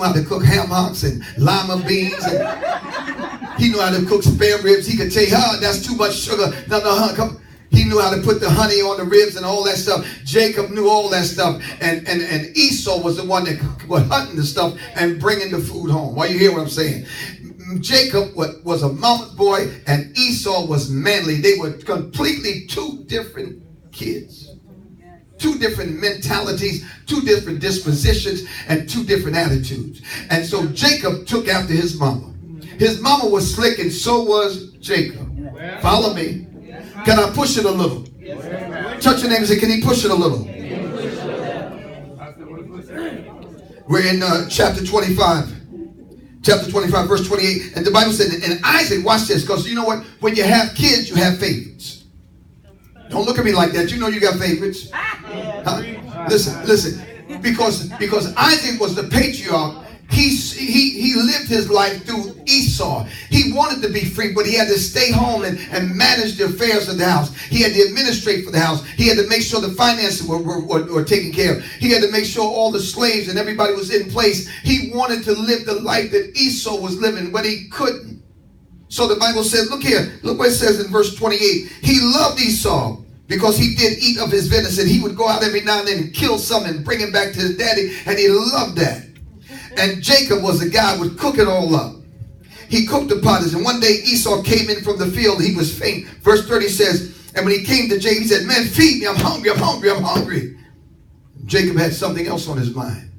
knew how to cook ham hocks and lima beans. And he knew how to cook spare ribs. He could tell you, that's too much sugar. No, come. He knew how to put the honey on the ribs and all that stuff. Jacob knew all that stuff. And Esau was the one that was hunting the stuff and bringing the food home. Well, you hear what I'm saying? Jacob was a mama's boy and Esau was manly. They were completely two different kids. Two different mentalities, two different dispositions, and two different attitudes. And so Jacob took after his mama. His mama was slick and so was Jacob. Follow me. Can I push it a little? Touch your name and say, can he push it a little? We're in chapter 25. Chapter 25, verse 28. And the Bible said, and Isaac, watch this, because you know what? When you have kids, you have favorites. Don't look at me like that. You know you got favorites. Huh? Listen. Because Isaac was the patriarch. He lived his life through Esau. He wanted to be free, but he had to stay home and manage the affairs of the house. He had to administrate for the house. He had to make sure the finances were taken care of. He had to make sure all the slaves and everybody was in place. He wanted to live the life that Esau was living, but he couldn't. So the Bible said, look here, look what it says in verse 28. He loved Esau because he did eat of his venison. He would go out every now and then and kill some and bring him back to his daddy, and he loved that. And Jacob was the guy who would cook it all up. He cooked the pottage. And one day Esau came in from the field. He was faint. Verse 30 says, and when he came to Jacob, he said, man, feed me. I'm hungry. Jacob had something else on his mind.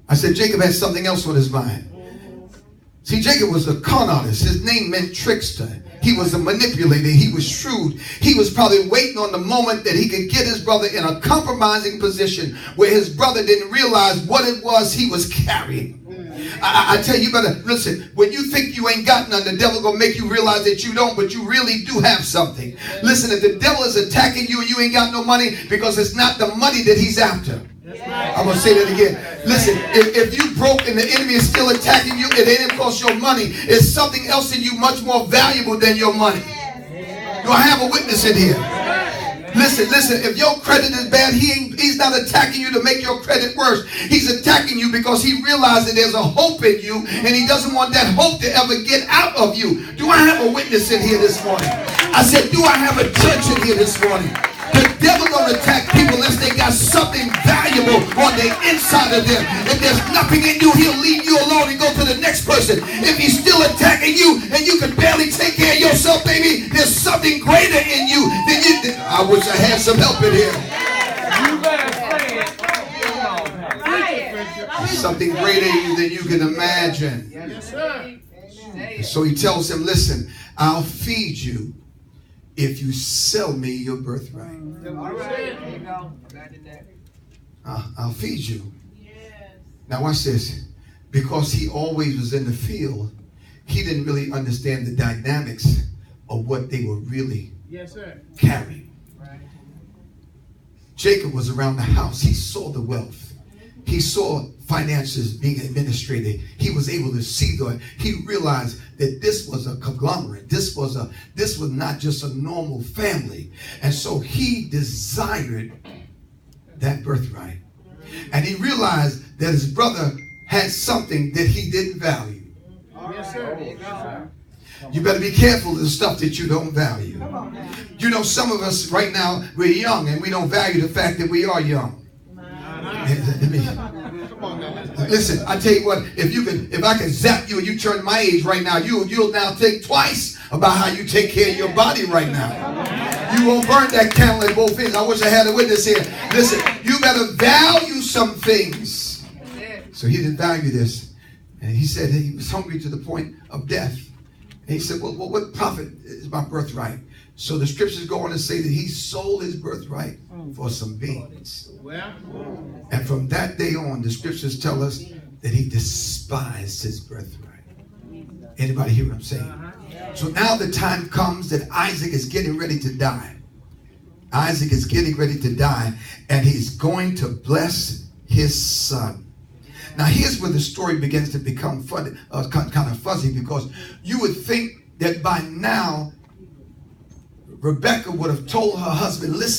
I said, Jacob had something else on his mind. See, Jacob was a con artist. His name meant trickster. He was a manipulator. He was shrewd. He was probably waiting on the moment that he could get his brother in a compromising position where his brother didn't realize what it was he was carrying. I tell you, better listen. When you think you ain't got none, the devil gonna make you realize that you don't, but you really do have something. Listen, if the devil is attacking you and you ain't got no money, because it's not the money that he's after. I'm going to say that again. Listen, if you broke and the enemy is still attacking you, it ain't cost your money. It's something else in you much more valuable than your money. Do I have a witness in here? Listen, if your credit is bad, he's not attacking you to make your credit worse. He's attacking you because he realizes there's a hope in you and he doesn't want that hope to ever get out of you. Do I have a witness in here this morning? I said, do I have a church in here this morning? The devil don't attack people unless they got something valuable on the inside of them. If there's nothing in you, he'll leave you alone and go to the next person. If he's still attacking you and you can barely take care of yourself, baby, there's something greater in you than you. I wish I had some help in here. There's something greater in you than you can imagine. So he tells him, listen, I'll feed you if you sell me your birthright. I'll feed you. Now watch this. Because he always was in the field, he didn't really understand the dynamics of what they were really carrying. Jacob was around the house. He saw the wealth. He saw finances being administrated. He was able to see that. He realized that this was a conglomerate. This was not just a normal family. And so he desired that birthright. And he realized that his brother had something that he didn't value. Yes, sir. You better be careful of the stuff that you don't value. You know, some of us right now, we're young and we don't value the fact that we are young. Listen, I tell you what, if I can zap you and you turn my age right now, you'll now think twice about how you take care of your body right now. You won't burn that candle at both ends. I wish I had a witness here. Listen, you better value some things. So he didn't value this. And he said he was hungry to the point of death. And he said, well, what profit is my birthright? So the scriptures go on to say that he sold his birthright for some beans. And from that day on, the scriptures tell us that he despised his birthright. Anybody hear what I'm saying? So now the time comes that Isaac is getting ready to die. Isaac is getting ready to die, and he's going to bless his son. Now here's where the story begins to become funny, kind of fuzzy, because you would think that by now Rebecca would have told her husband, listen,